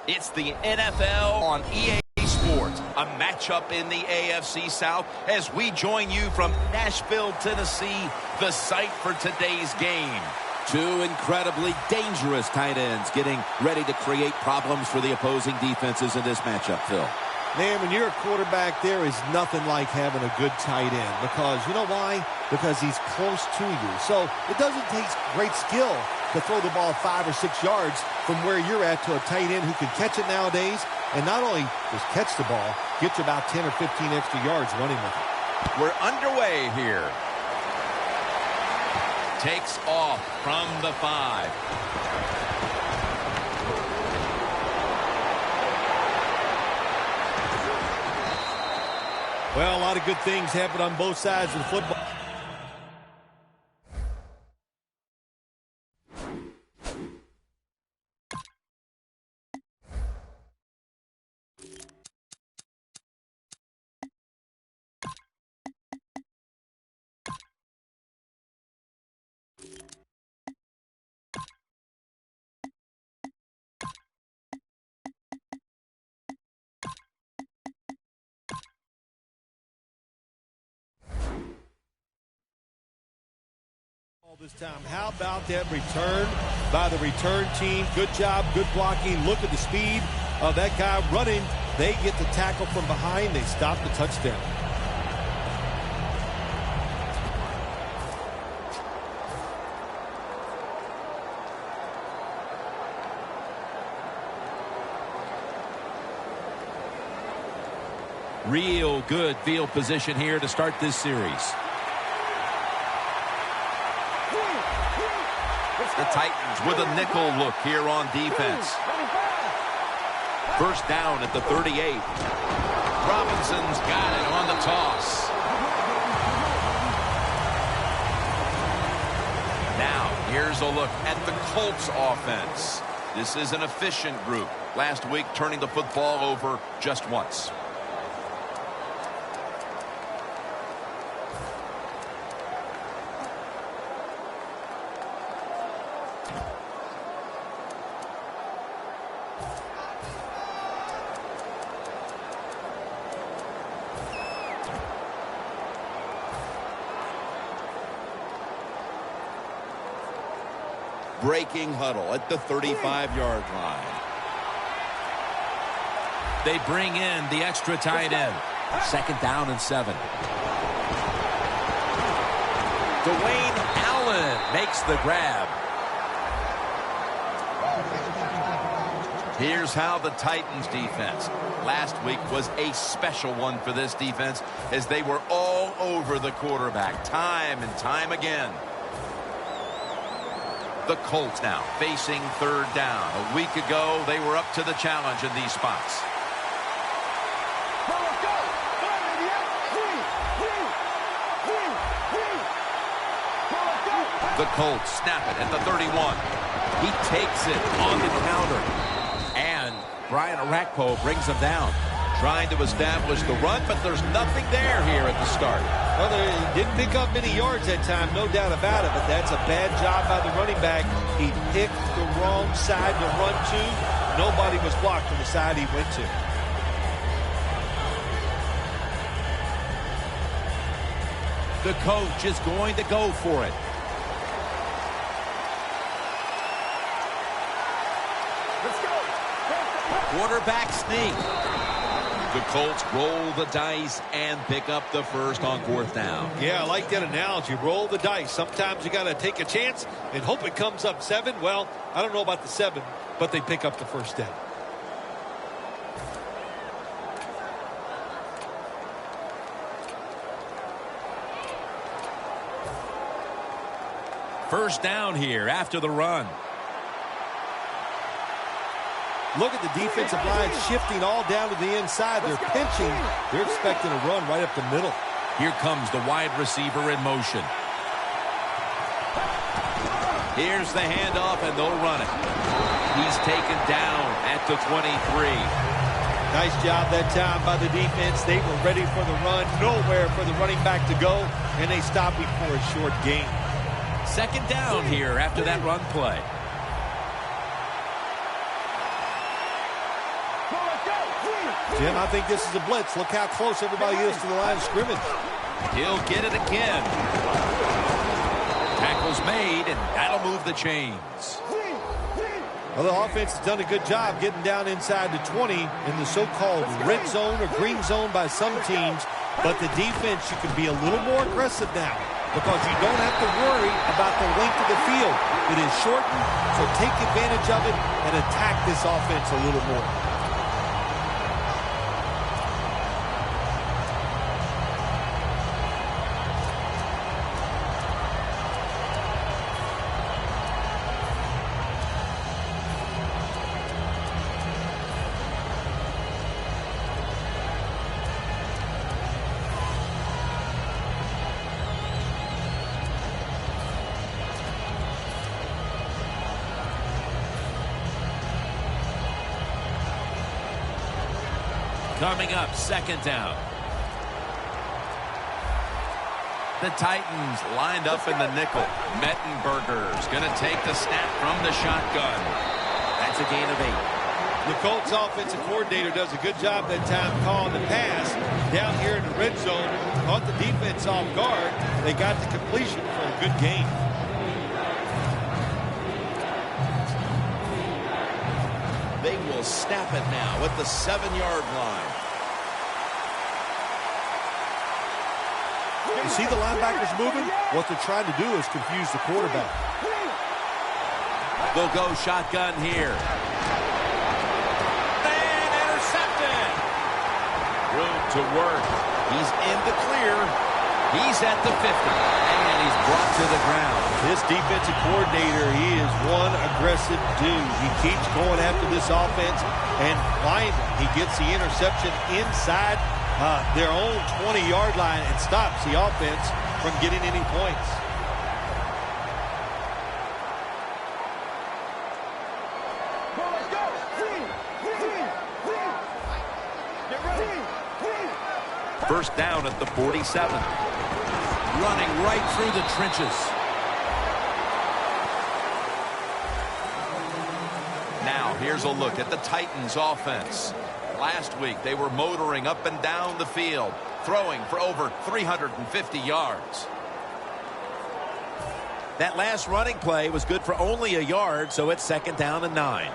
It's the NFL on EA Sports, a matchup in the AFC South as we join you from Nashville, Tennessee, the site for today's game. Two incredibly dangerous tight ends getting ready to create problems for the opposing defenses in this matchup, Phil. Man, when you're a quarterback, there is nothing like having a good tight end because, you know why? Because he's close to you. So it doesn't take great skill to throw the ball 5 or 6 yards from where you're at to a tight end who can catch it nowadays and not only just catch the ball, get you about 10 or 15 extra yards running with it. We're underway here. Takes off from the 5. Well, a lot of good things happen on both sides of the football. This time, how about that return by the return team? Good job, good blocking. Look at the speed of that guy running. They get the tackle from behind. They stop the touchdown. Real good field position here to start this series. The Titans with a nickel look here on defense. First down at the 38. Robinson's got it on the toss. Now, here's a look at the Colts offense. This is an efficient group. Last week, turning the football over just once. Breaking huddle at the 35-yard line. They bring in the extra tight end. Second down and 7. Dwayne Allen makes the grab. Here's how the Titans defense last week was a special one for this defense as they were all over the quarterback time and time again. The Colts now facing third down. A week ago, they were up to the challenge in these spots. The Colts snap it at the 31. He takes it on the counter. And Brian Orakpo brings him down. Trying to establish the run, but there's nothing there here at the start. Well, they didn't pick up many yards that time, no doubt about it, but that's a bad job by the running back. He picked the wrong side to run to. Nobody was blocked from the side he went to. The coach is going to go for it. Let's go. Quarterback sneak. The Colts roll the dice and pick up the first on fourth down. Yeah, I like that analogy. Roll the dice. Sometimes you got to take a chance and hope it comes up 7. Well, I don't know about the 7, but they pick up the first down. First down here after the run. Look at the defensive line shifting all down to the inside. They're pinching. They're expecting a run right up the middle. Here comes the wide receiver in motion. Here's the handoff, and they'll run it. He's taken down at the 23. Nice job that time by the defense. They were ready for the run. Nowhere for the running back to go, and they stopped him for a short gain. Second down here after that run play. Jim, I think this is a blitz. Look how close everybody is to the line of scrimmage. He'll get it again. Tackle's made, and that'll move the chains. Well, the offense has done a good job getting down inside the 20 in the so-called red zone or green zone by some teams. But the defense, you can be a little more aggressive now because you don't have to worry about the length of the field. It is shortened, so take advantage of it and attack this offense a little more. Coming up, second down. The Titans lined up in the nickel. Mettenberger's going to take the snap from the shotgun. That's a gain of 8. The Colts offensive coordinator does a good job that time calling the pass down here in the red zone. Caught the defense off guard. They got the completion for a good gain. They will snap it now at the 7-yard line. You see the linebackers moving? What they're trying to do is confuse the quarterback. They'll go shotgun here. And intercepted. Room to work. He's in the clear. He's at the 50. And he's brought to the ground. This defensive coordinator, he is one aggressive dude. He keeps going after this offense, and finally he gets the interception inside their own 20-yard line and stops the offense from getting any points. First down at the 47. Running right through the trenches. Now, here's a look at the Titans offense. Last week, they were motoring up and down the field, throwing for over 350 yards. That last running play was good for only a yard, so it's second down and 9.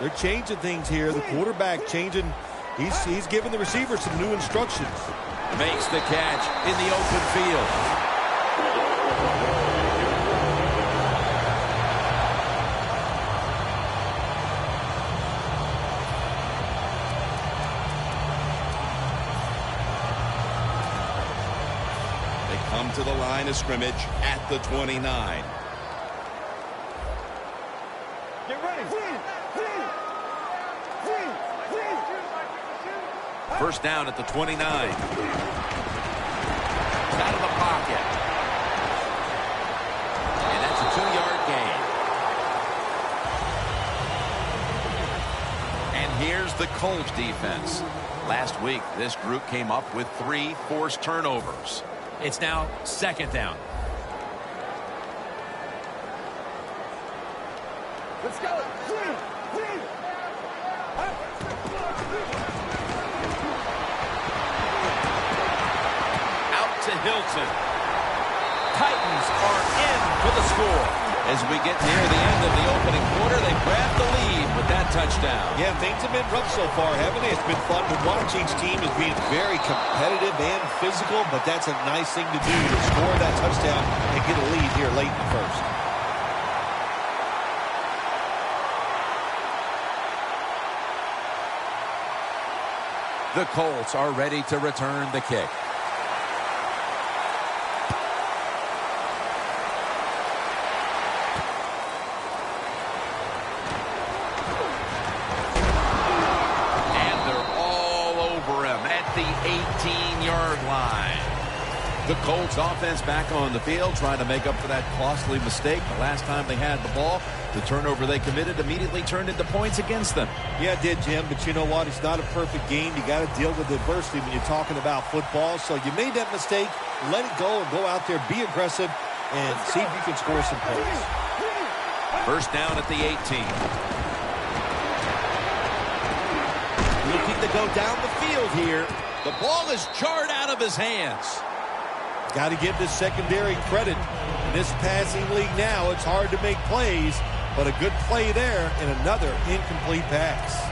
They're changing things here. The quarterback changing. He's giving the receiver some new instructions. Makes the catch in the open field. They come to the line of scrimmage at the 29. First down at the 29. Out of the pocket. And that's a 2-yard gain. And here's the Colts defense. Last week, this group came up with 3 forced turnovers. It's now second down. Let's go. To Hilton. Titans are in for the score. As we get near the end of the opening quarter, they grab the lead with that touchdown. Yeah, things have been rough so far, haven't they? It's been fun to watch. Each team is being very competitive and physical, but that's a nice thing to do, to score that touchdown and get a lead here late in the first. The Colts are ready to return the kick. The 18-yard line. The Colts offense back on the field trying to make up for that costly mistake. The last time they had the ball, the turnover they committed immediately turned into points against them. Yeah, it did, Jim, but you know what? It's not a perfect game. You got to deal with adversity when you're talking about football. So you made that mistake, let it go and go out there, be aggressive, and see if you can score some points. First down at the 18. Looking to go down the field here. The ball is jarred out of his hands. Got to give this secondary credit. In this passing league now, it's hard to make plays, but a good play there and another incomplete pass.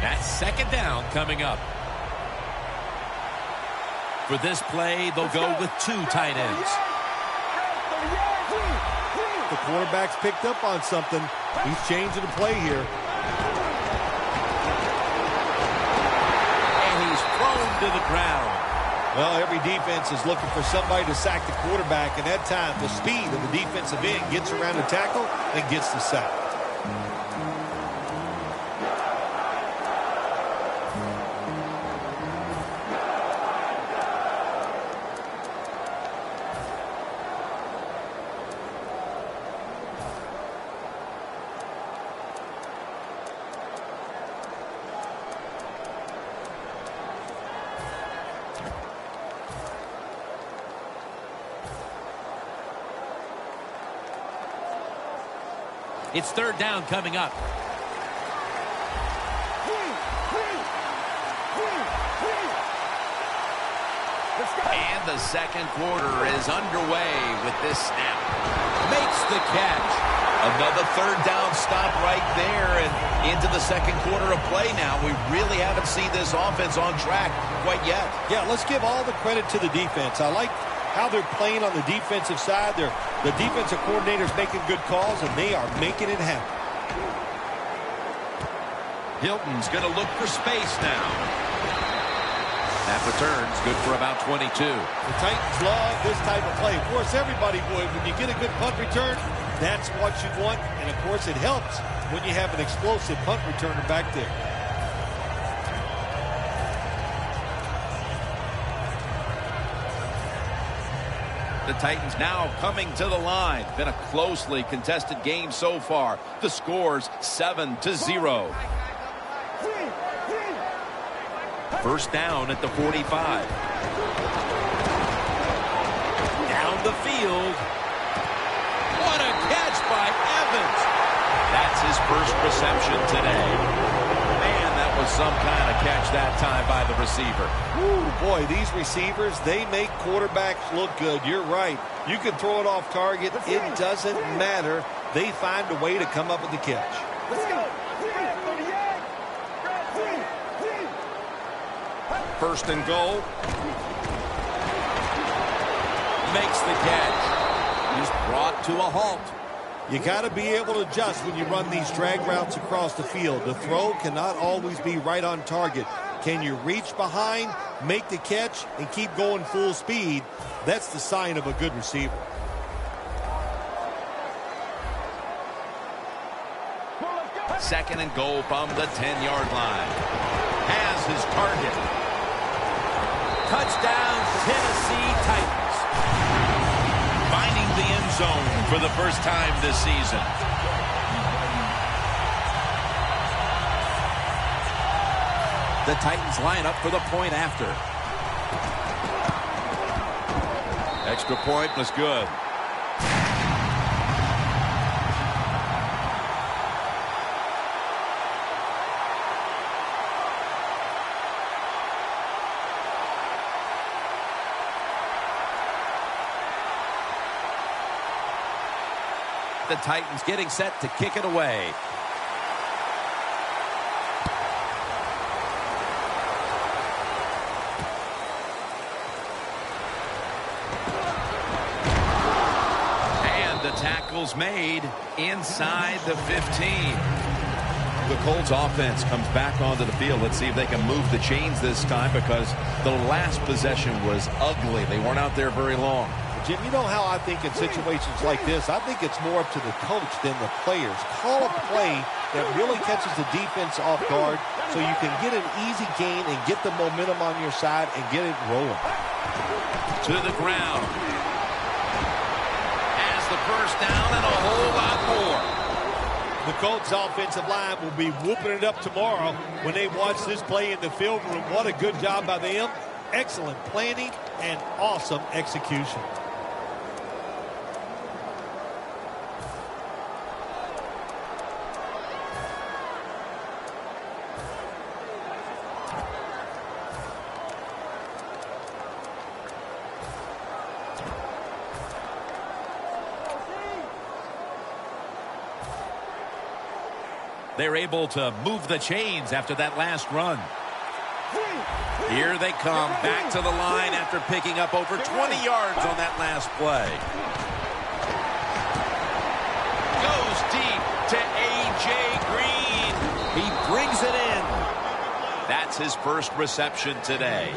That's second down coming up. For this play, they'll go with 2 tight ends. The quarterback's picked up on something. He's changing the play here. And he's thrown to the ground. Well, every defense is looking for somebody to sack the quarterback, and that time the speed of the defensive end gets around the tackle and gets the sack. It's third down coming up. And the second quarter is underway with this snap. Makes the catch. Another third down stop right there and into the second quarter of play now. We really haven't seen this offense on track quite yet. Yeah, let's give all the credit to the defense. I like how they're playing on the defensive side. The defensive coordinator's making good calls, and they are making it happen. Hilton's going to look for space now. That return's good for about 22. The Titans love this type of play. Of course, everybody would. When you get a good punt return, that's what you want. And, of course, it helps when you have an explosive punt returner back there. The Titans now coming to the line. Been a closely contested game so far. The score's 7-0. First down at the 45. Down the field. What a catch by Evans. That's his first reception today. Man, that was some kind of catch that time by the receiver. Ooh, boy, these receivers, they make quarterbacks look good. You're right. You can throw it off target. It doesn't matter. They find a way to come up with the catch. Let's go. First and goal. Makes the catch. He's brought to a halt. You got to be able to adjust when you run these drag routes across the field. The throw cannot always be right on target. Can you reach behind, make the catch, and keep going full speed? That's the sign of a good receiver. Second and goal from the 10-yard line. Has his target. Touchdown, Tennessee Titans. Finding the end zone for the first time this season. The Titans line up for the point after. Extra point was good. The Titans getting set to kick it away. And the tackle's made inside the 15. The Colts offense comes back onto the field. Let's see if they can move the chains this time, because the last possession was ugly. They weren't out there very long. Jim, you know how I think in situations like this, I think it's more up to the coach than the players. Call a play that really catches the defense off guard so you can get an easy gain and get the momentum on your side and get it rolling. To the ground. Has the first down and a whole lot more. The Colts offensive line will be whooping it up tomorrow when they watch this play in the film room. What a good job by them. excellent planning and awesome execution. They're able to move the chains after that last run. Here they come back to the line after picking up over 20 yards on that last play. Goes deep to A.J. Green. He brings it in. That's his first reception today.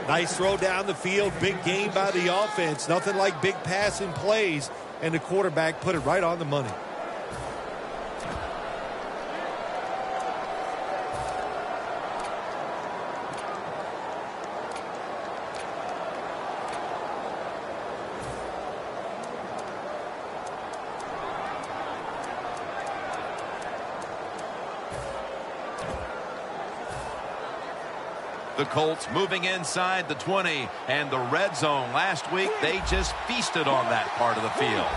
Nice throw down the field. Big game by the offense. Nothing like big passing plays. And the quarterback put it right on the money. The Colts moving inside the 20 and the red zone. Last week, they just feasted on that part of the field.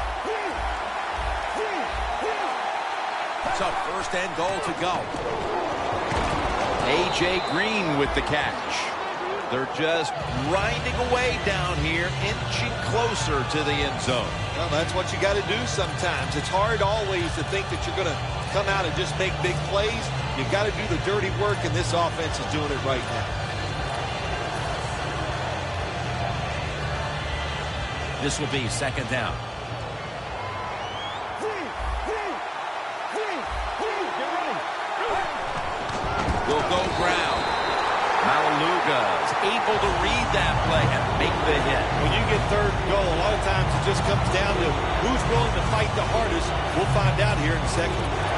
So first and goal to go. A.J. Green with the catch. They're just grinding away down here, inching closer to the end zone. Well, that's what you got to do sometimes. It's hard always to think that you're going to come out and just make big plays. You've got to do the dirty work, and this offense is doing it right now. This will be second down. Will go ground. Malaluga is able to read that play and make the hit. When you get third and goal, a lot of times it just comes down to who's willing to fight the hardest. We'll find out here in a second.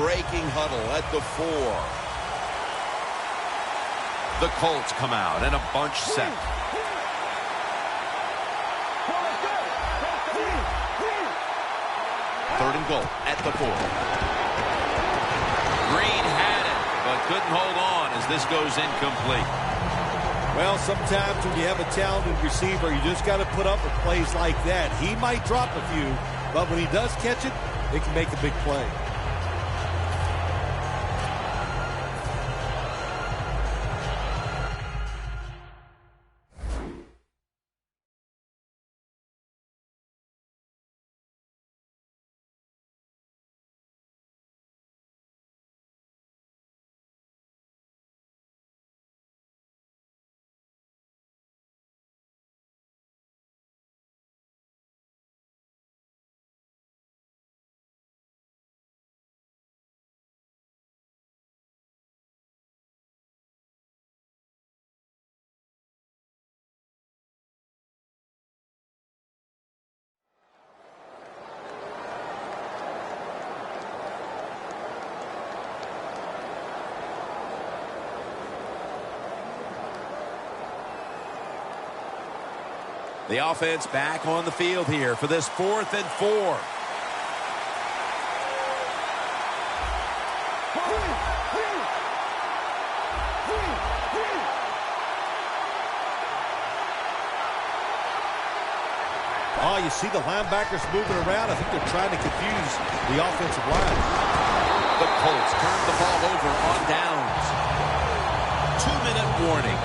Breaking huddle at the 4. The Colts come out and a bunch set. Third and goal at the 4. Green had it, but couldn't hold on as this goes incomplete. Well, sometimes when you have a talented receiver, you just got to put up with plays like that. He might drop a few, but when he does catch it, it can make a big play. The offense back on the field here for this 4th and 4. Oh, you see the linebackers moving around. I think they're trying to confuse the offensive line. The Colts turn the ball over on downs. 2-minute warning.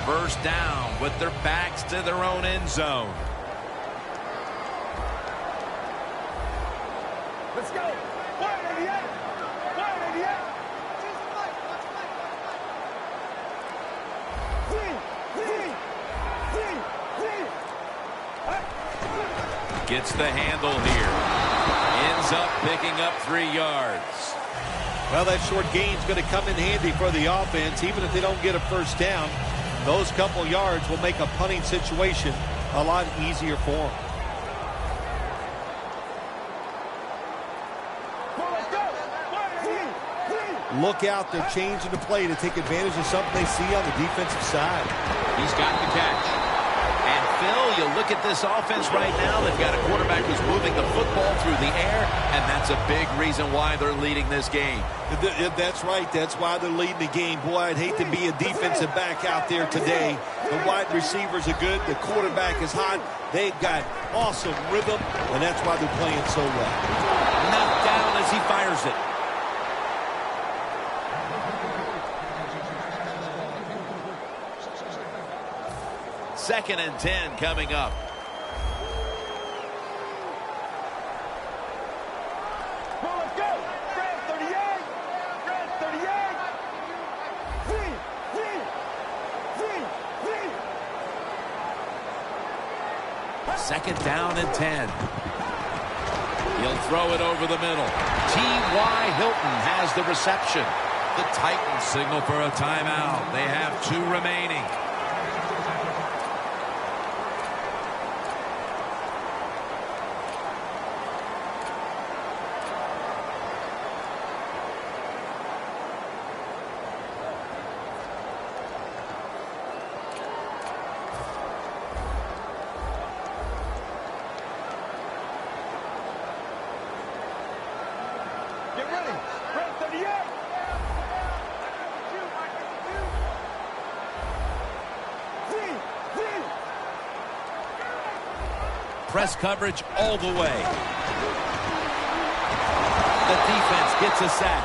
First down with their backs to their own end zone. Let's go. 188. 188. Gets the handle here. Ends up picking up 3 yards. Well, that short gain's going to come in handy for the offense, even if they don't get a first down. Those couple yards will make a punting situation a lot easier for him. Look out, they're changing the play to take advantage of something they see on the defensive side. He's got the catch. And Phil, you look at this offense right now, they've got a quarterback who's moving the football through the air, and that's a big reason why they're leading this game. That's right. That's why they're leading the game. Boy, I'd hate to be a defensive back out there today. The wide receivers are good. The quarterback is hot. They've got awesome rhythm, and that's why they're playing so well. Knocked down as he fires it. Second and 10 coming up. Well, let's go. Grand 38. Grand 38. Second down and 10. He'll throw it over the middle. T.Y. Hilton has the reception. The Titans signal for a timeout. They have 2 remaining. Get ready. Grand 38. Press coverage all the way. The defense gets a sack.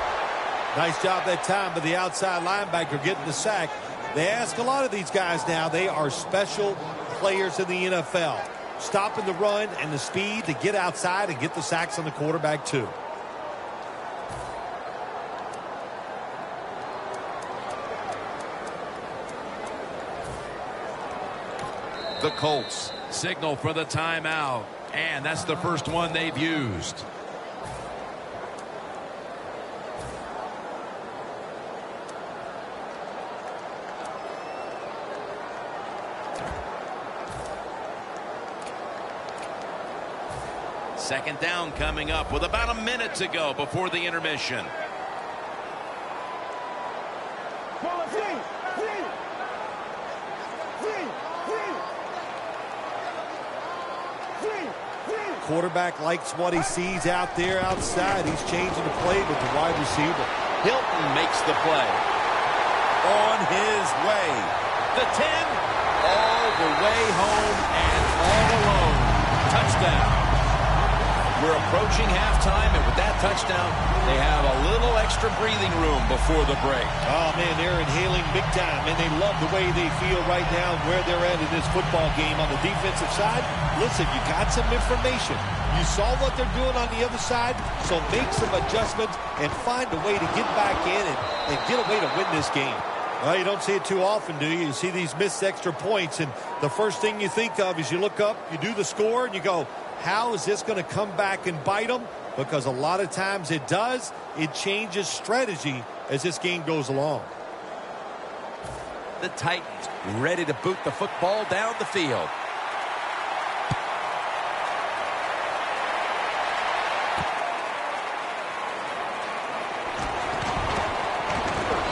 Nice job that time by the outside linebacker getting the sack. They ask a lot of these guys now. They are special players in the NFL. Stopping the run and the speed to get outside and get the sacks on the quarterback too. The Colts signal for the timeout, and that's the first one they've used. Second down coming up with about a minute to go before the intermission. Quarterback likes what he sees out there outside. He's changing the play with the wide receiver. Hilton makes the play. On his way. The 10. All the way home and all alone. Touchdown. We're approaching halftime, and with that touchdown, they have a little extra breathing room before the break. Oh, man, they're inhaling big time, and they love the way they feel right now where they're at in this football game. On the defensive side, listen, you got some information. You saw what they're doing on the other side, so make some adjustments and find a way to get back in and get a way to win this game. Well, you don't see it too often, do you? You see these missed extra points, and the first thing you think of is you look up, you do the score, and you go, how is this going to come back and bite them? Because a lot of times it does. It changes strategy as this game goes along. The Titans ready to boot the football down the field.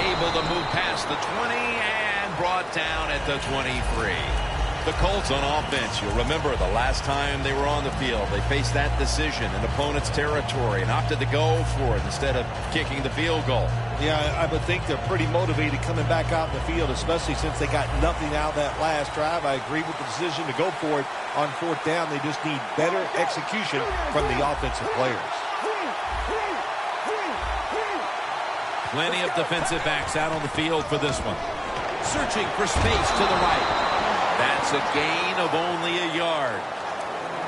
Able to move past the 20 and brought down at the 23. The Colts on offense, you'll remember the last time they were on the field, they faced that decision in opponent's territory and opted to go for it instead of kicking the field goal. Yeah, I would think they're pretty motivated coming back out in the field, especially since they got nothing out of that last drive. I agree with the decision to go for it on fourth down. They just need better execution from the offensive players. Plenty of defensive backs out on the field for this one. Searching for space to the right. That's a gain of only a yard.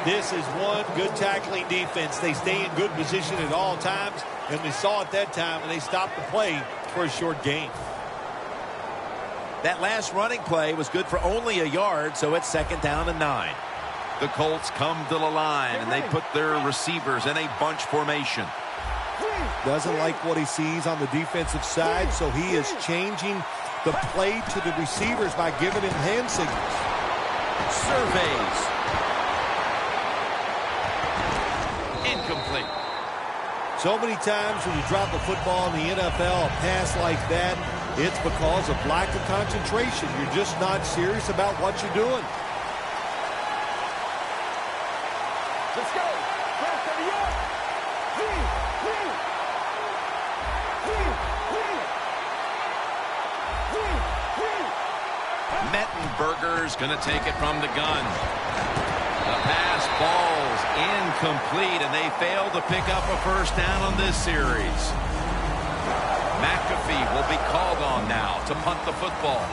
This is one good tackling defense. They stay in good position at all times, and we saw it that time, and they stopped the play for a short gain. That last running play was good for only a yard, so it's second down and 9. The Colts come to the line, and they put their receivers in a bunch formation. Doesn't like what he sees on the defensive side, so he is changing the play to the receivers by giving him hand signals. Surveys. Incomplete. So many times when you drop a football in the NFL, a pass like that, it's because of lack of concentration. You're just not serious about what you're doing. Let's go. Press 38. Mettenberger's going to take it from the gun. The pass falls incomplete, and they fail to pick up a first down on this series. McAfee will be called on now to punt the football.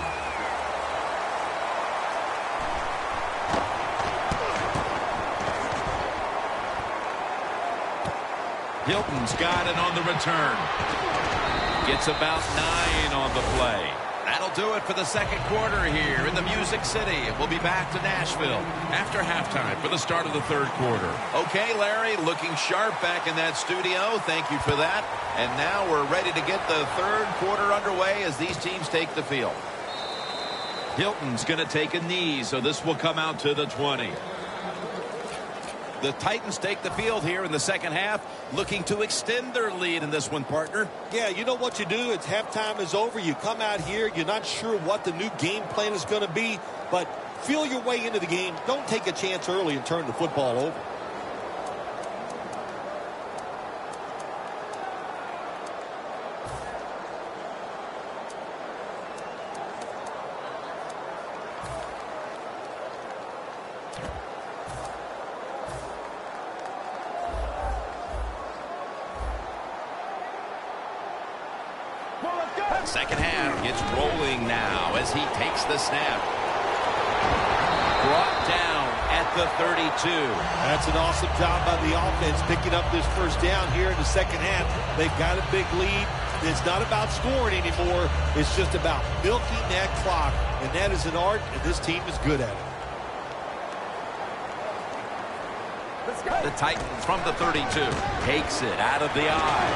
Hilton's got it on the return. Gets about 9 on the play. That'll do it for the second quarter here in the Music City. We'll be back to Nashville after halftime for the start of the third quarter. Okay, Larry, looking sharp back in that studio. Thank you for that. And now we're ready to get the third quarter underway as these teams take the field. Hilton's going to take a knee, so this will come out to the 20. The Titans take the field here in the second half, looking to extend their lead in this one, partner. Yeah, you know what you do? It's halftime is over. You come out here. You're not sure what the new game plan is going to be, but feel your way into the game. Don't take a chance early and turn the football over. Second half gets rolling now as he takes the snap. Brought down at the 32. That's an awesome job by the offense picking up this first down here in the second half. They've got a big lead. It's not about scoring anymore. It's just about milking that clock, and that is an art, and this team is good at it. The Titans from the 32 takes it out of the eye.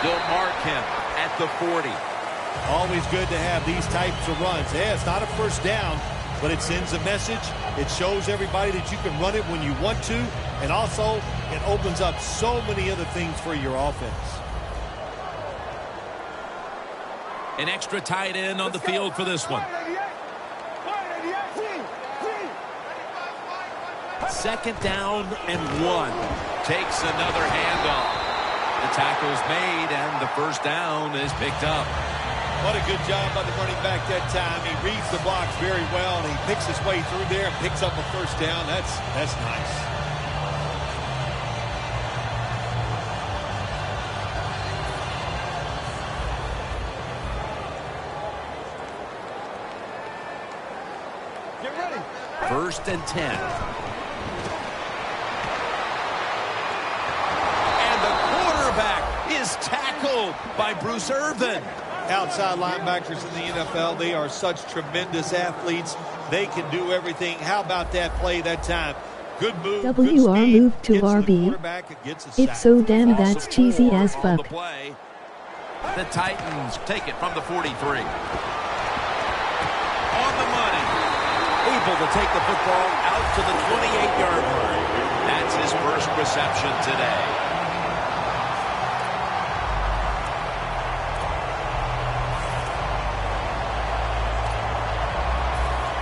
They'll mark him at the 40. Always good to have these types of runs. Yeah, it's not a first down, but it sends a message. It shows everybody that you can run it when you want to, and also it opens up so many other things for your offense. An extra tight end on the field for this one. Second down and 1. Takes another handoff. The tackle's made, and the first down is picked up. What a good job by the running back that time. He reads the blocks very well, and he picks his way through there and picks up a first down. That's nice. Get ready. First and 10. Is tackled by Bruce Irvin. Outside linebackers in the NFL, they are such tremendous athletes. They can do everything. How about that play that time? Good move. WR good speed, moved to RB. It's so damn that's cheesy as fuck. The Titans take it from the 43. On the money. Able to take the football out to the 28-yard line. That's his first reception today.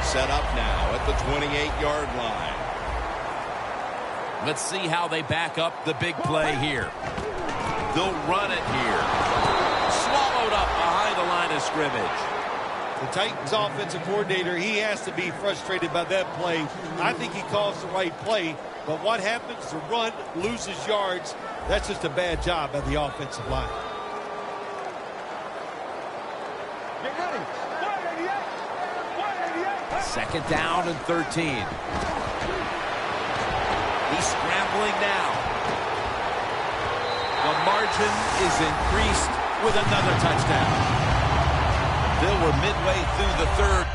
Set up now at the 28-yard line. Let's see how they back up the big play here. They'll run it here. Swallowed up behind the line of scrimmage. The Titans offensive coordinator, he has to be frustrated by that play. I think he calls the right play, but what happens? The run loses yards. That's just a bad job by the offensive line. Get ready. 188. Second down and 13. He's scrambling now. The margin is increased with another touchdown. We're midway through the third.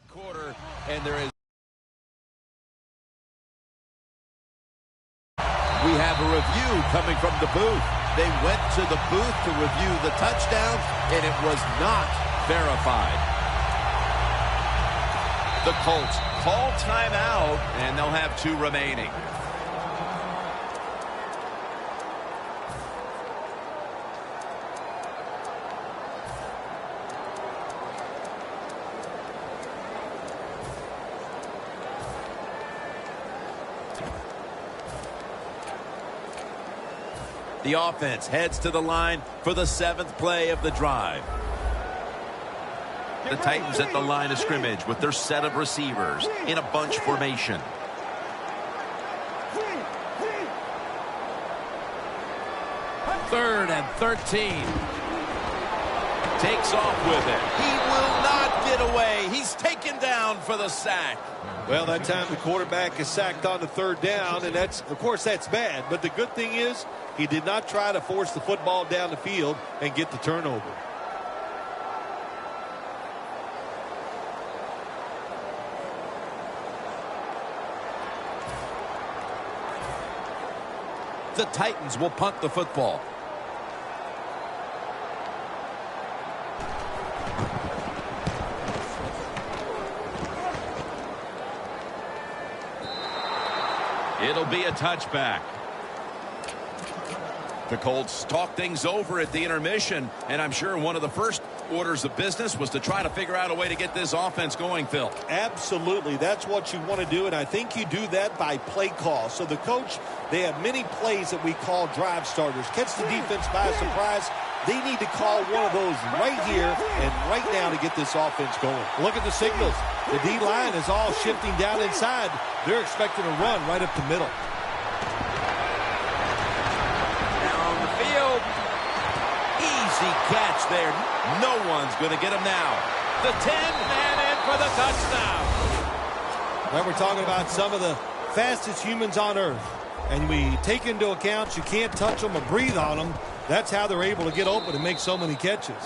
Quarter, and there is. We coming from the booth. They went to the booth to review the touchdown, and it was not verified. The Colts call timeout, and they'll have 2 remaining. The offense heads to the line for the 7th play of the drive. The Titans at the line of scrimmage with their set of receivers in a bunch formation. Third and 13. Takes off with it. He will not get away. He's taken down for the sack. Well, that time the quarterback is sacked on the 3rd down, and of course that's bad. But the good thing is he did not try to force the football down the field and get the turnover. The Titans will punt the football. It'll be a touchback. The Colts talk things over at the intermission, and I'm sure one of the first orders of business was to try to figure out a way to get this offense going, Phil. Absolutely. That's what you want to do, and I think you do that by play call. So the coach, they have many plays that we call drive starters. Catch the defense by surprise. They need to call one of those right here and right now to get this offense going. Look at the signals. The D-line is all shifting down inside. They're expecting a run right up the middle. Down the field. Easy catch there. No one's going to get him now. The 10-man in for the touchdown. Now we're talking about some of the fastest humans on earth. And we take into account you can't touch them or breathe on them. That's how they're able to get open and make so many catches.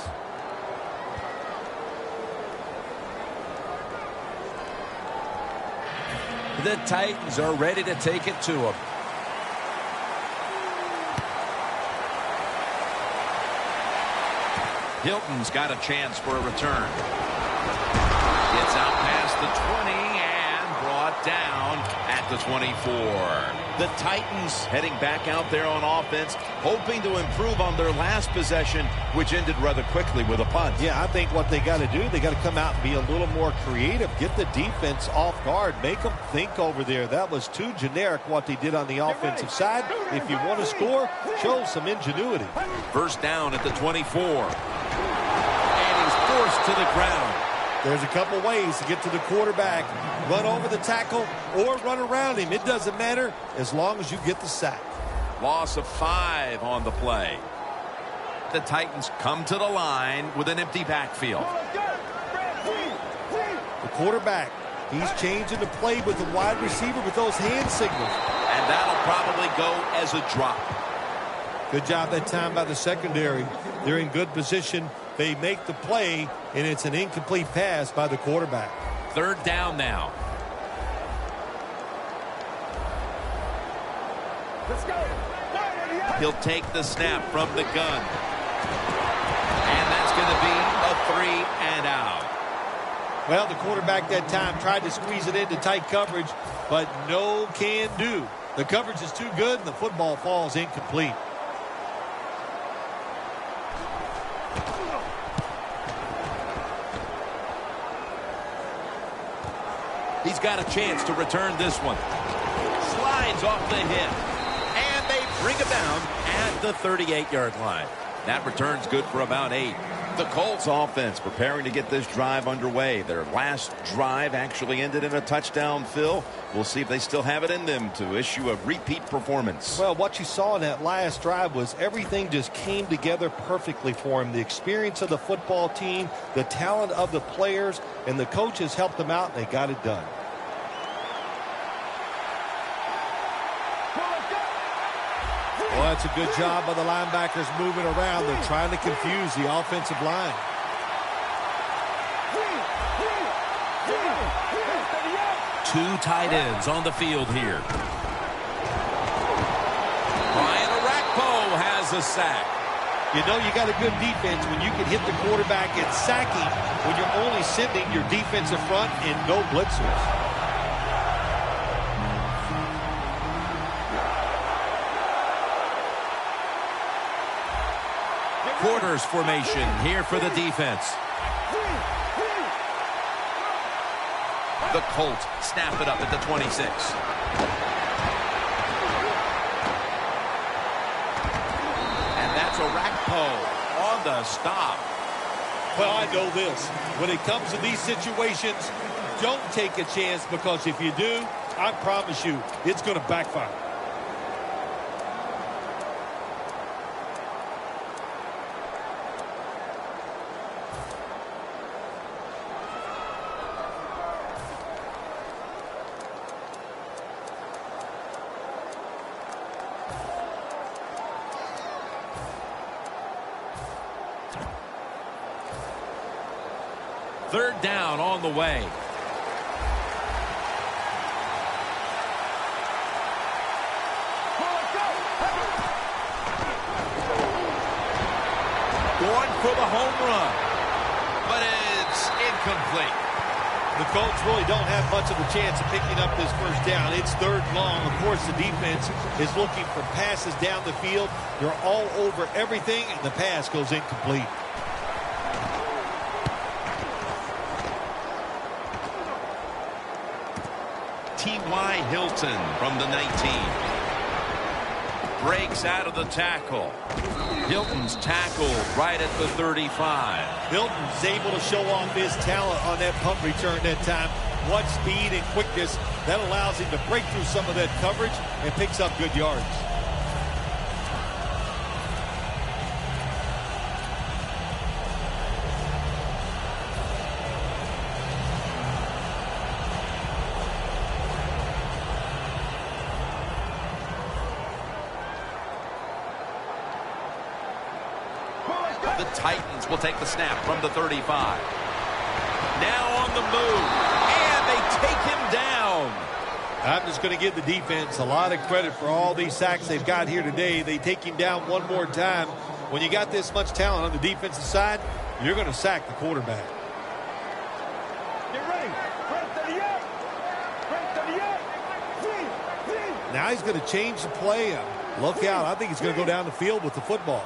The Titans are ready to take it to him. Hilton's got a chance for a return. Gets out past the 20 and brought down at the 24. The Titans heading back out there on offense, hoping to improve on their last possession, which ended rather quickly with a punt. Yeah, I think what they got to do, they got to come out and be a little more creative. Get the defense off guard. Make them think over there. That was too generic what they did on the offensive side. If you want to score, show some ingenuity. First down at the 24. And he's forced to the ground. There's a couple ways to get to the quarterback. Run over the tackle or run around him. It doesn't matter as long as you get the sack. Loss of 5 on the play. The Titans come to the line with an empty backfield. The quarterback, he's changing the play with the wide receiver with those hand signals. And that'll probably go as a drop. Good job that time by the secondary. They're in good position. They make the play, and it's an incomplete pass by the quarterback. Third down now. Let's go. He'll take the snap from the gun. And that's going to be a 3 and out. Well, the quarterback that time tried to squeeze it into tight coverage, but no can do. The coverage is too good, and the football falls incomplete. He's got a chance to return this one. Slides off the hip. And they bring him down at the 38-yard line. That return's good for about 8. The Colts offense preparing to get this drive underway. Their last drive actually ended in a touchdown, Phil. We'll see if they still have it in them to issue a repeat performance. Well, what you saw in that last drive was everything just came together perfectly for him. The experience of the football team, the talent of the players, and the coaches helped them out, and they got it done. Well, that's a good job by the linebackers moving around. They're trying to confuse the offensive line. Two tight ends on the field here. Brian draws a sack. You know you got a good defense when you can hit the quarterback and sacking when you're only sending your defensive front and no blitzers. Quarters formation here for the defense. The Colts snap it up at the 26. And that's Orakpo on the stop. Well, I know this. When it comes to these situations, don't take a chance, because if you do, I promise you, it's going to backfire. Third down on the way. Going for the home run. But it's incomplete. The Colts really don't have much of a chance of picking up this first down. It's third long. Of course, the defense is looking for passes down the field. They're all over everything, and the pass goes incomplete. T.Y. Hilton from the 19. Breaks out of the tackle. Hilton's tackled right at the 35. Hilton's able to show off his talent on that punt return that time. What speed and quickness. That allows him to break through some of that coverage and picks up good yards. The Titans will take the snap from the 35. Now on the move. And they take him down. I'm just going to give the defense a lot of credit for all these sacks they've got here today. They take him down one more time. When you got this much talent on the defensive side, you're going to sack the quarterback. Get ready. Press 38. Press 38. Now he's going to change the play. Look out. I think he's going to go down the field with the football.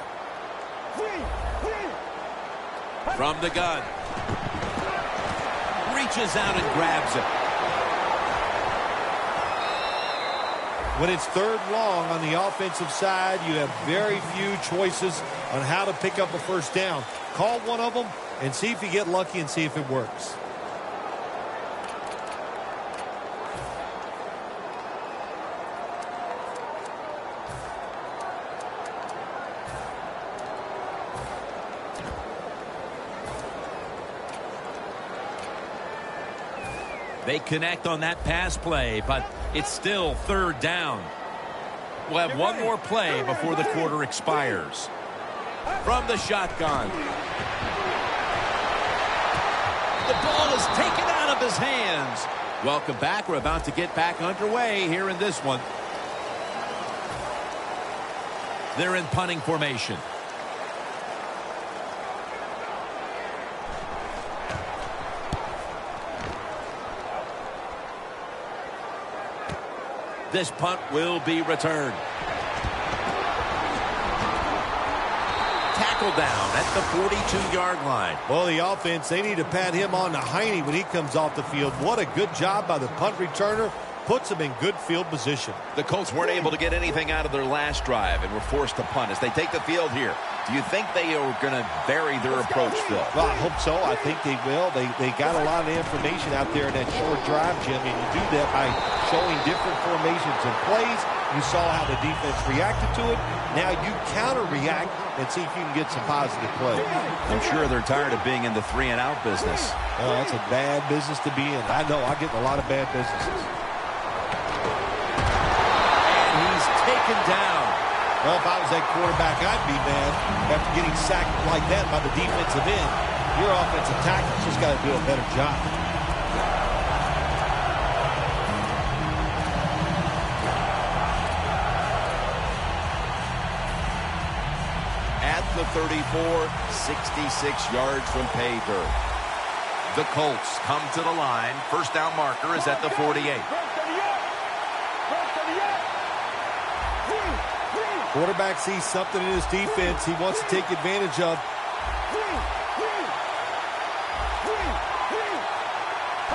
From the gun. Reaches out and grabs it. When it's third long on the offensive side, you have very few choices on how to pick up a first down. Call one of them and see if you get lucky and see if it works. They connect on that pass play, but it's still third down. We'll have one more play before the quarter expires. From the shotgun. The ball is taken out of his hands. Welcome back. We're about to get back underway here in this one. They're in punting formation. This punt will be returned. Tackle down at the 42-yard line. Well, the offense, they need to pat him on the hiney when he comes off the field. What a good job by the punt returner. Puts him in good field position. The Colts weren't able to get anything out of their last drive and were forced to punt. As they take the field here, do you think they are going to vary their approach, Phil? Well, I hope so. I think they will. They got a lot of information out there in that short drive, Jim, and you do that by showing different formations and plays. You saw how the defense reacted to it. Now you counter-react and see if you can get some positive play. I'm sure they're tired of being in the 3-and-out business. Oh, that's a bad business to be in. I know. I get in a lot of bad businesses. Taken down. Well, if I was that quarterback, I'd be mad after getting sacked like that by the defensive end. Your offensive tackle's just got to do a better job. the 34, 66 yards from pay dirt. The Colts come to the line. First down marker is at the 48. Quarterback sees something in his defense he wants to take advantage of.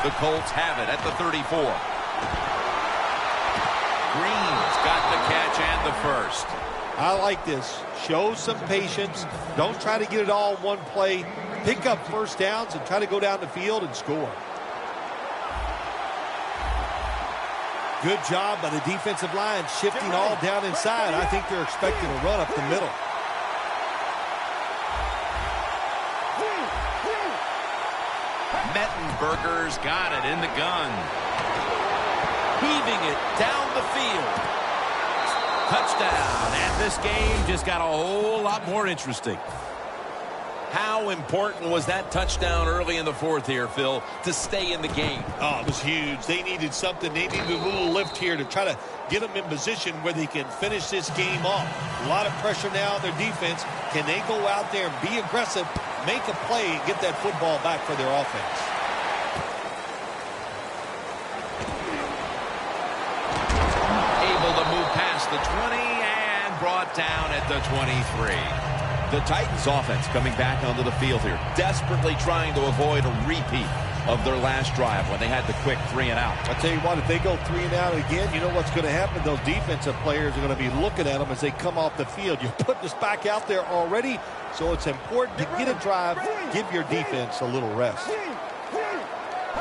The Colts have it at the 34. Green's got the catch and the first. I like this. Show some patience. Don't try to get it all in one play. Pick up first downs and try to go down the field and score. Good job by the defensive line shifting all down inside. I think they're expecting a run up the middle. Mettenberger's got it in the gun. Heaving it down the field. Touchdown. And this game just got a whole lot more interesting. How important was that touchdown early in the fourth here, Phil, to stay in the game? Oh, it was huge. They needed something. They needed a little lift here to try to get them in position where they can finish this game off. A lot of pressure now on their defense. Can they go out there and be aggressive, make a play, and get that football back for their offense? Able to move past the 20 and brought down at the 23. The Titans offense coming back onto the field here, desperately trying to avoid a repeat of their last drive when they had the quick 3 and out. I'll tell you what, if they go 3 and out again, you know what's going to happen? Those defensive players are going to be looking at them as they come off the field. You're putting us back out there already, so it's important to get a drive, give your defense a little rest.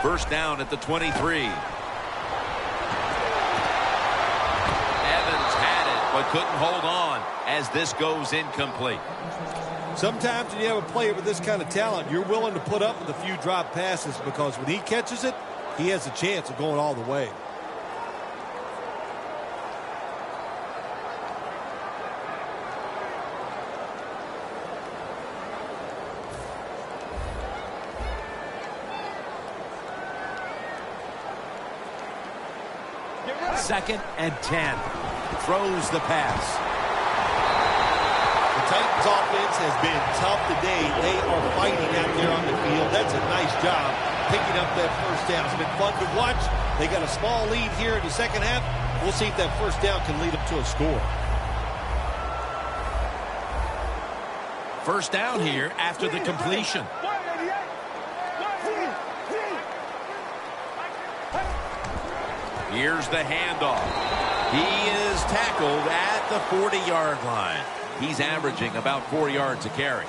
First down at the 23. Evans had it, but couldn't hold on as this goes incomplete. Sometimes when you have a player with this kind of talent, you're willing to put up with a few drop passes because when he catches it, he has a chance of going all the way. Second and 10. Throws the pass. The Titans offense has been tough today. They are fighting out there on the field. That's a nice job picking up that first down. It's been fun to watch. They got a small lead here in the second half. We'll see if that first down can lead them to a score. First down here after the completion. Here's the handoff. He is tackled at the 40-yard line. He's averaging about 4 yards a carry.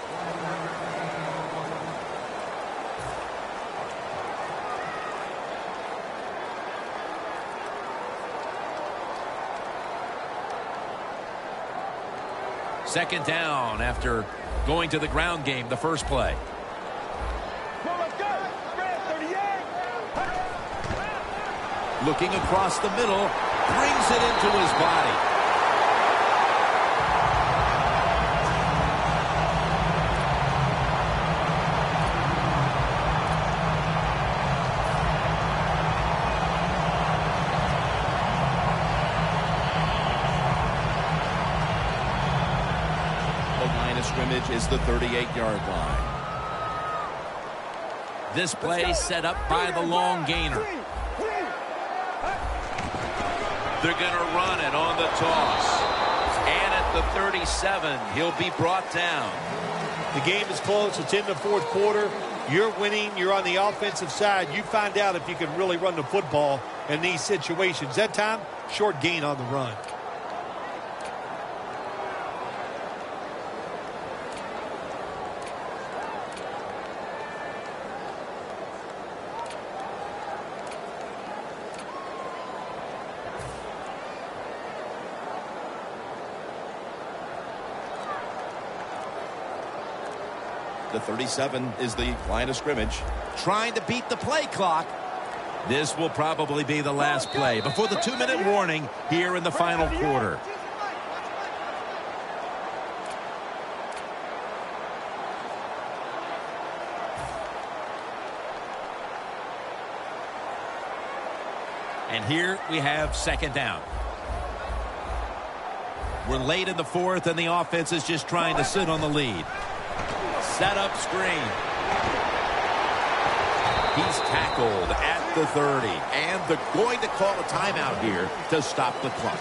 Second down after going to the ground game the first play. Looking across the middle, brings it into his body. Scrimmage is the 38-yard line. This play set up by the long gainer. They're going to run it on the toss. And at the 37, he'll be brought down. The game is close. It's in the fourth quarter. You're winning. You're on the offensive side. You find out if you can really run the football in these situations. That time, short gain on the run. The 37 is the line of scrimmage. Trying to beat the play clock. This will probably be the last play before the 2-minute warning here in the final quarter. And here we have second down. We're late in the fourth, and the offense is just trying to sit on the lead. Set up screen. He's tackled at the 30, and they're going to call a timeout here to stop the clock.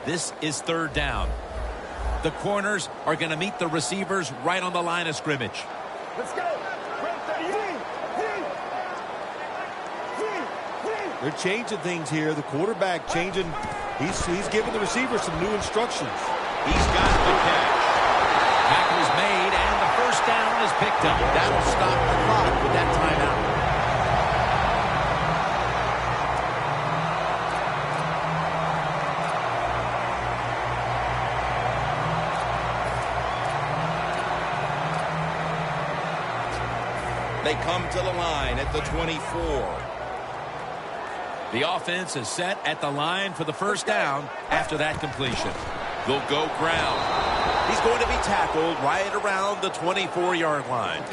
This is third down. The corners are going to meet the receivers right on the line of scrimmage. Let's go. They're changing things here. The quarterback changing. He's giving the receiver some new instructions. He's got the catch. Tackle's made, and the first down is picked up. That'll stop the clock with that timeout. They come to the line at the 24. The offense is set at the line for the first down after that completion. They'll go ground. He's going to be tackled right around the 24-yard line.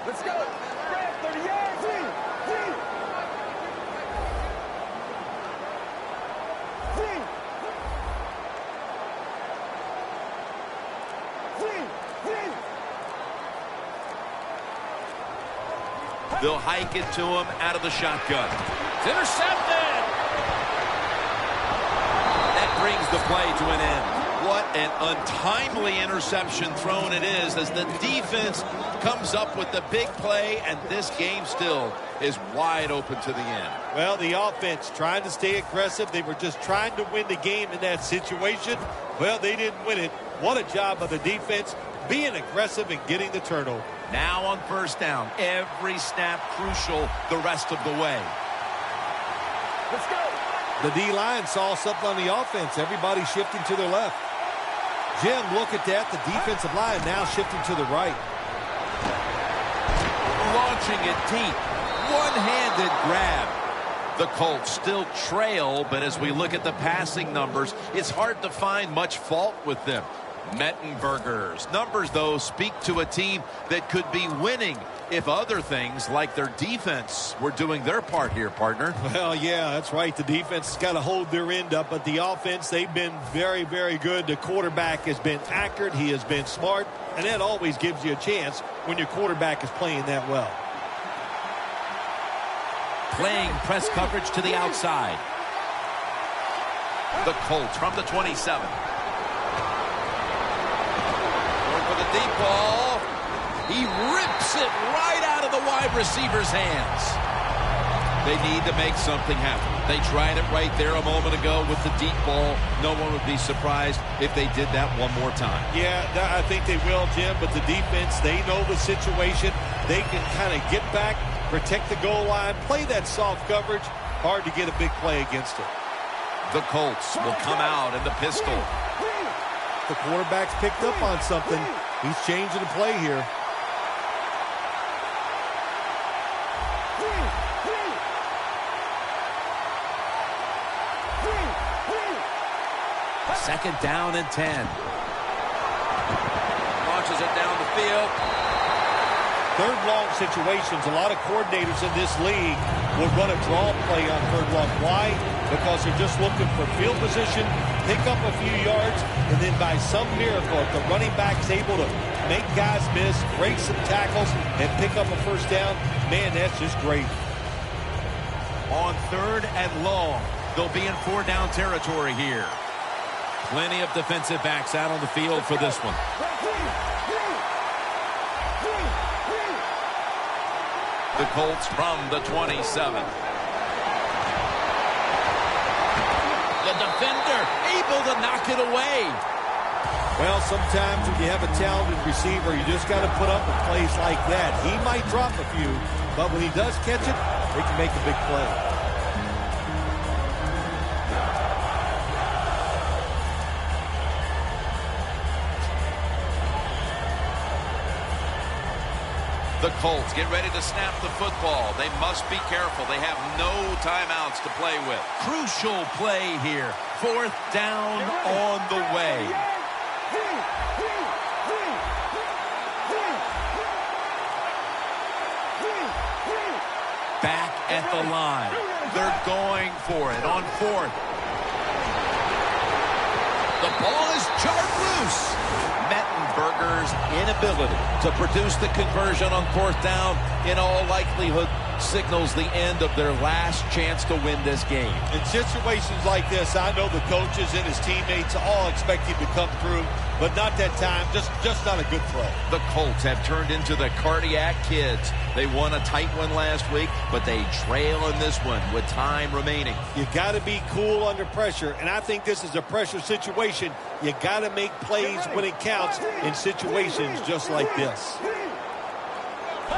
Let's go. 30 yards. They'll hike it to him out of the shotgun. It's intercepted. That brings the play to an end. What an untimely interception thrown it is as the defense comes up with the big play, and this game still is wide open to the end. Well, the offense trying to stay aggressive. They were just trying to win the game in that situation. Well, they didn't win it. What a job of the defense being aggressive and getting the turnover. Now on first down, every snap crucial the rest of the way. Let's go. The D-line saw something on the offense. Everybody shifting to their left. Jim, look at that. The defensive line now shifting to the right. Launching it deep. One-handed grab. The Colts still trail, but as we look at the passing numbers, it's hard to find much fault with them. Mettenberger's numbers, though, speak to a team that could be winning if other things like their defense were doing their part here, partner. Well, yeah, that's right. The defense has got to hold their end up, but the offense, they've been very, very good. The quarterback has been accurate. He has been smart, and that always gives you a chance when your quarterback is playing that well. Playing press coverage to the outside. The Colts from the 27. For the deep ball. He rips it right out of the wide receiver's hands. They need to make something happen. They tried it right there a moment ago with the deep ball. No one would be surprised if they did that one more time. Yeah, I think they will, Jim, but the defense, they know the situation. They can kind of get back, protect the goal line, play that soft coverage. Hard to get a big play against it. The Colts will come out in the pistol. The quarterback's picked up on something. He's changing the play here. Second down and 10. Launches it down the field. Third long situations, a lot of coordinators in this league will run a draw play on third long. Why? Because they're just looking for field position, pick up a few yards, and then by some miracle, if the running back's able to make guys miss, break some tackles, and pick up a first down, man, that's just great. On third and long, they'll be in four-down territory here. Plenty of defensive backs out on the field for this one. The Colts from the 27. The defender able to knock it away. Well, sometimes when you have a talented receiver, you just got to put up with plays like that. He might drop a few, but when he does catch it, they can make a big play. The Colts get ready to snap the football. They must be careful. They have no timeouts to play with. Crucial play here. 4th down on the way. Back at the line. They're going for it on 4th. The ball is jarred loose. Mettenberger's inability to produce the conversion on 4th down in all likelihood signals the end of their last chance to win this game. In situations like this, I know the coaches and his teammates all expect him to come through, but not that time. Just not a good throw. The Colts have turned into the cardiac kids. They won a tight one last week, but they trail in this one with time remaining. You got to be cool under pressure, and I think this is a pressure situation. You got to make plays when it counts in situations just like this.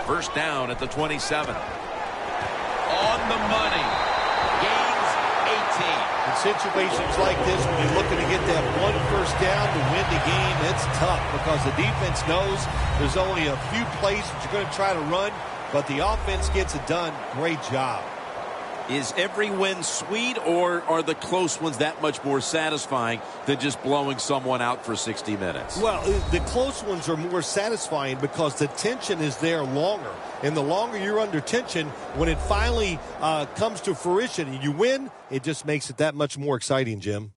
1st down at the 27. On the money. Gains 18. In situations like this, when you're looking to get that 1 first down to win the game, it's tough because the defense knows there's only a few plays that you're going to try to run, but the offense gets it done. Great job. Is every win sweet, or are the close ones that much more satisfying than just blowing someone out for 60 minutes? Well, the close ones are more satisfying because the tension is there longer. And the longer you're under tension, when it finally comes to fruition and you win, it just makes it that much more exciting, Jim.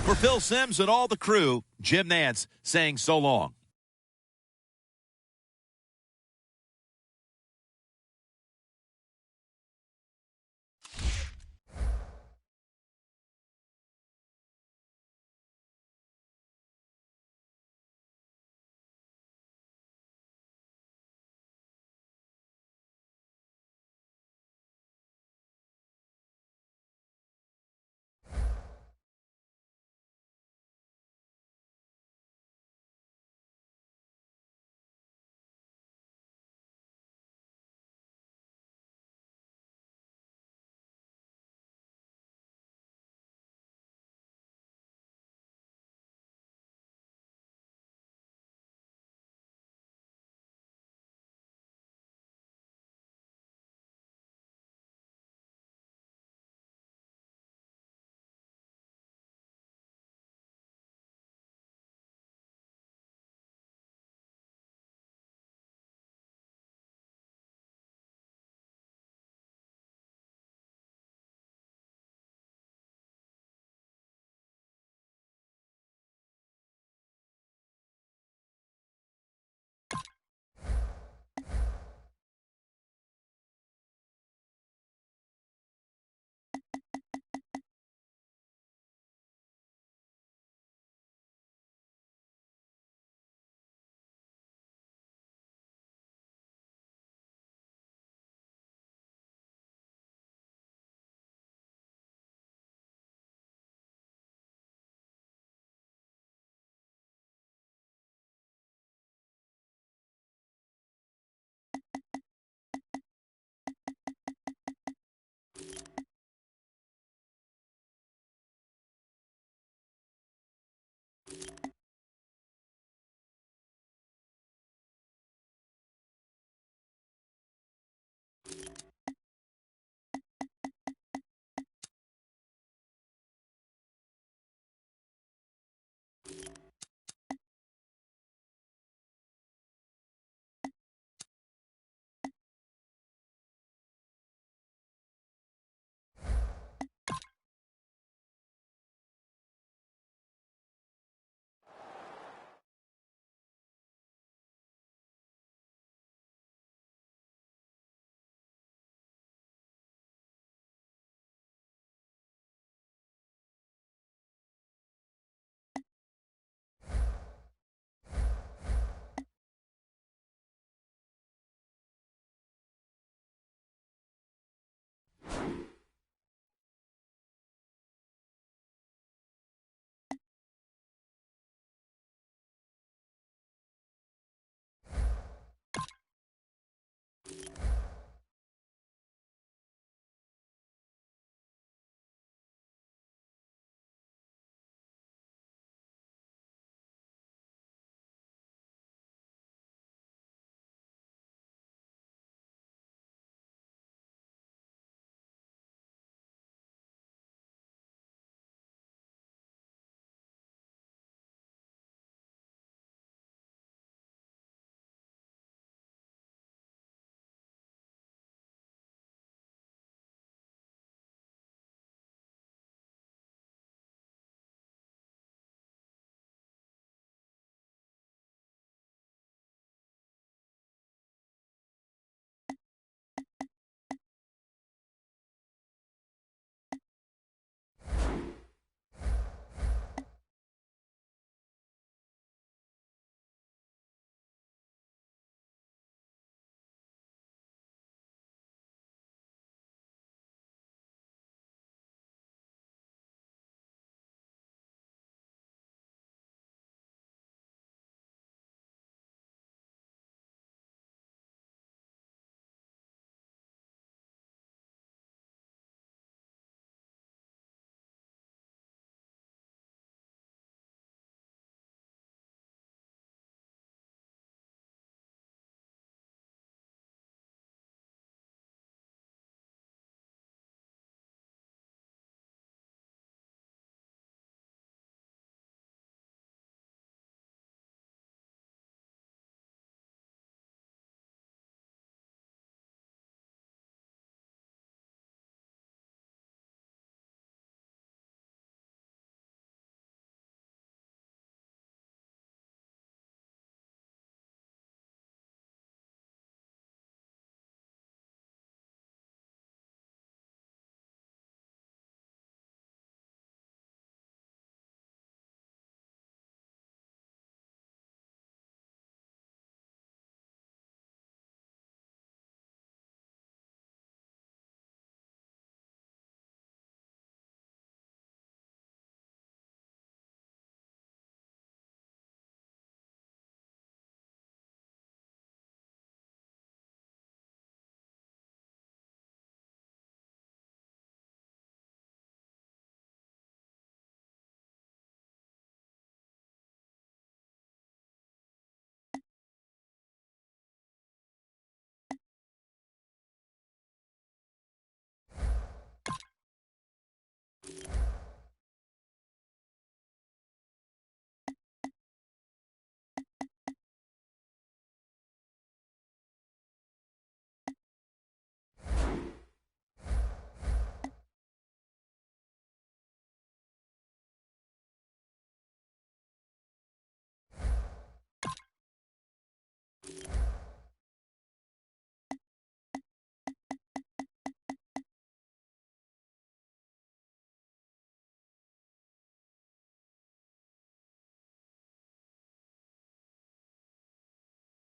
For Phil Simms and all the crew, Jim Nantz saying so long.